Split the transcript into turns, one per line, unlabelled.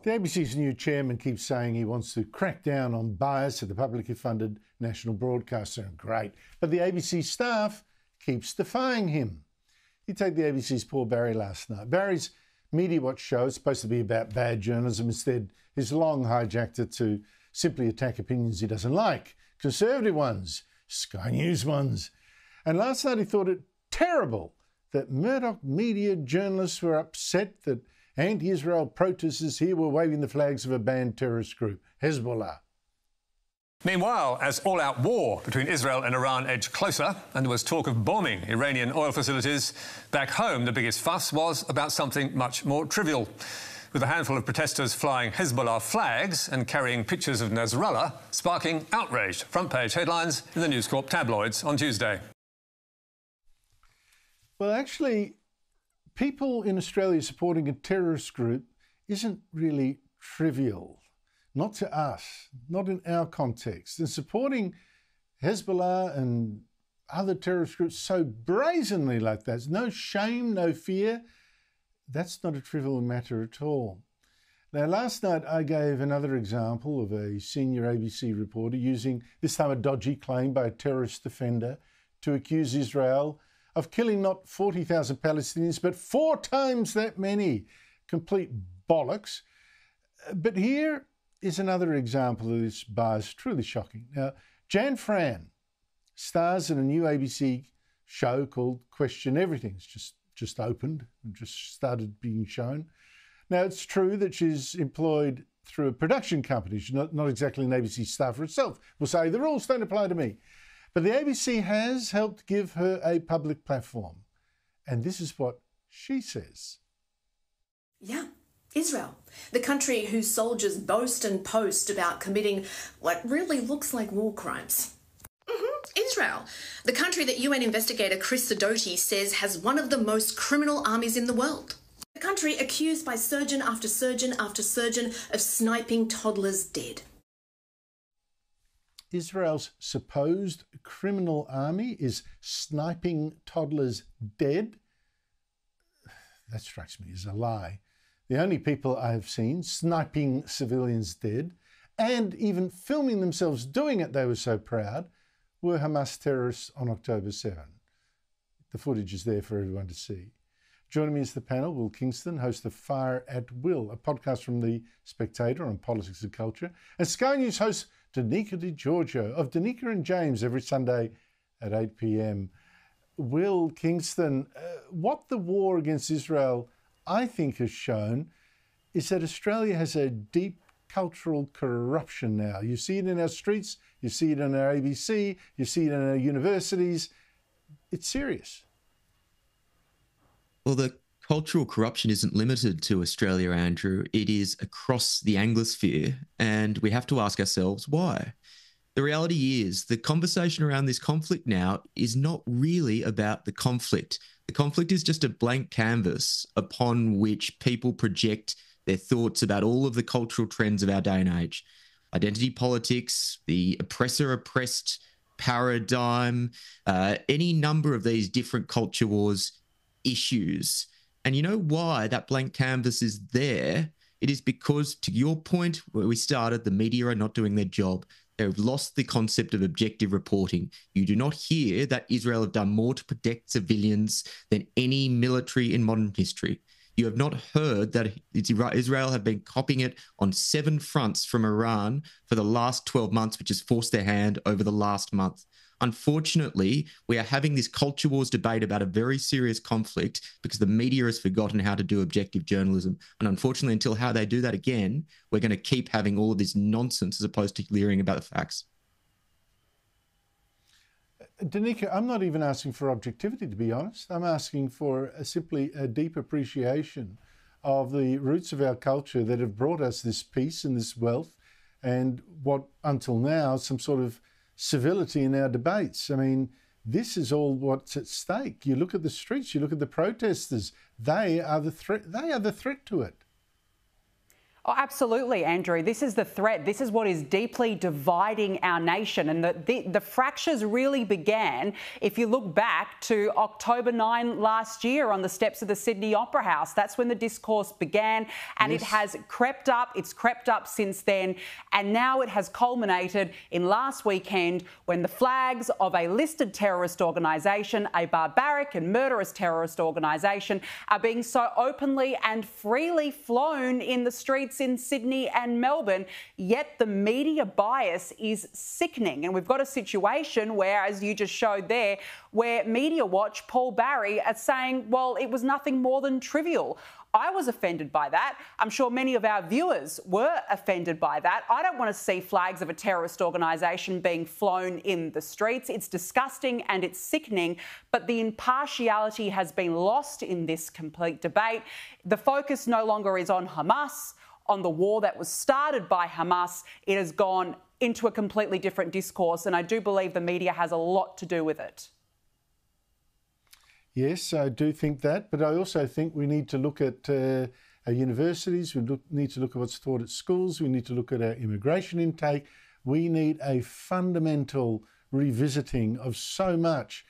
The ABC's new chairman keeps saying he wants to crack down on bias at the publicly funded national broadcaster. Great. But the ABC staff keeps defying him. You take the ABC's Paul Barry last night. Barry's Media Watch show is supposed to be about bad journalism. Instead, he's long hijacked it to simply attack opinions he doesn't like. Conservative ones, Sky News ones. And last night he thought it terrible that Murdoch media journalists were upset that anti-Israel protesters here were waving the flags of a banned terrorist group, Hezbollah.
Meanwhile, as all-out war between Israel and Iran edged closer and there was talk of bombing Iranian oil facilities, back home the biggest fuss was about something much more trivial. With a handful of protesters flying Hezbollah flags and carrying pictures of Nasrallah, sparking outraged front-page headlines in the News Corp tabloids on Tuesday.
Well, actually, people in Australia supporting a terrorist group isn't really trivial. Not to us, not in our context. And supporting Hezbollah and other terrorist groups so brazenly like that, no shame, no fear, that's not a trivial matter at all. Now, last night I gave another example of a senior ABC reporter using this time a dodgy claim by a terrorist defender to accuse Israel of killing not 40,000 Palestinians, but 4 times that many. Complete bollocks. But here is another example of this bias, truly shocking. Now, Jan Fran stars in a new ABC show called Question Everything. It's just opened and just started being shown. Now, it's true that she's employed through a production company. She's not exactly an ABC star for herself. We'll say the rules don't apply to me. But the ABC has helped give her a public platform. And this is what she says.
Yeah, Israel, the country whose soldiers boast and post about committing what really looks like war crimes. Israel, the country that UN investigator Chris Sidoti says has one of the most criminal armies in the world. The country accused by surgeon after surgeon after surgeon of sniping toddlers dead.
Israel's supposed criminal army is sniping toddlers dead? That strikes me as a lie. The only people I have seen sniping civilians dead and even filming themselves doing it, they were so proud, were Hamas terrorists on October 7. The footage is there for everyone to see. Joining me is the panel, Will Kingston, host of Fire at Will, a podcast from the Spectator on politics and culture, and Sky News host Danica Di Giorgio of Danica and James every Sunday at 8 p.m. Will Kingston, what the war against Israel, I think, has shown is that Australia has a deep cultural corruption now. You see it in our streets, you see it in our ABC, you see it in our universities. It's serious.
Well, the cultural corruption isn't limited to Australia, Andrew. It is across the Anglosphere, and we have to ask ourselves why. The reality is the conversation around this conflict now is not really about the conflict. The conflict is just a blank canvas upon which people project their thoughts about all of the cultural trends of our day and age. Identity politics, the oppressor-oppressed paradigm, any number of these different culture wars issues. And you know why that blank canvas is there? It is because, to your point where we started, the media are not doing their job. They've lost the concept of objective reporting. You do not hear that Israel have done more to protect civilians than any military in modern history. You have not heard that Israel have been copying it on 7 fronts from Iran for the last 12 months, which has forced their hand over the last month. Unfortunately, we are having this culture wars debate about a very serious conflict because the media has forgotten how to do objective journalism. And unfortunately, until how they do that again, we're going to keep having all of this nonsense as opposed to hearing about the facts.
Danica, I'm not even asking for objectivity, to be honest. I'm asking for simply a deep appreciation of the roots of our culture that have brought us this peace and this wealth and what, until now, some sort of civility in our debates. I mean, this is all what's at stake. You look at the streets, you look at the protesters. They are the threat. They are the threat to it.
Oh, absolutely, Andrew. This is the threat. This is what is deeply dividing our nation. And the fractures really began, if you look back to October 9 last year on the steps of the Sydney Opera House. That's when the discourse began, and It has crept up. It's crept up since then. And now it has culminated in last weekend when the flags of a listed terrorist organisation, a barbaric and murderous terrorist organisation, are being so openly and freely flown in the streets in Sydney and Melbourne, yet the media bias is sickening. And we've got a situation where, as you just showed there, where Media Watch, Paul Barry, are saying, well, it was nothing more than trivial. I was offended by that. I'm sure many of our viewers were offended by that. I don't want to see flags of a terrorist organisation being flown in the streets. It's disgusting and it's sickening, but the impartiality has been lost in this complete debate. The focus no longer is on Hamas, on the war that was started by Hamas. It has gone into a completely different discourse, and I do believe the media has a lot to do with it.
Yes, I do think that, but I also think we need to look at our universities, we need to look at what's taught at schools, we need to look at our immigration intake. We need a fundamental revisiting of so much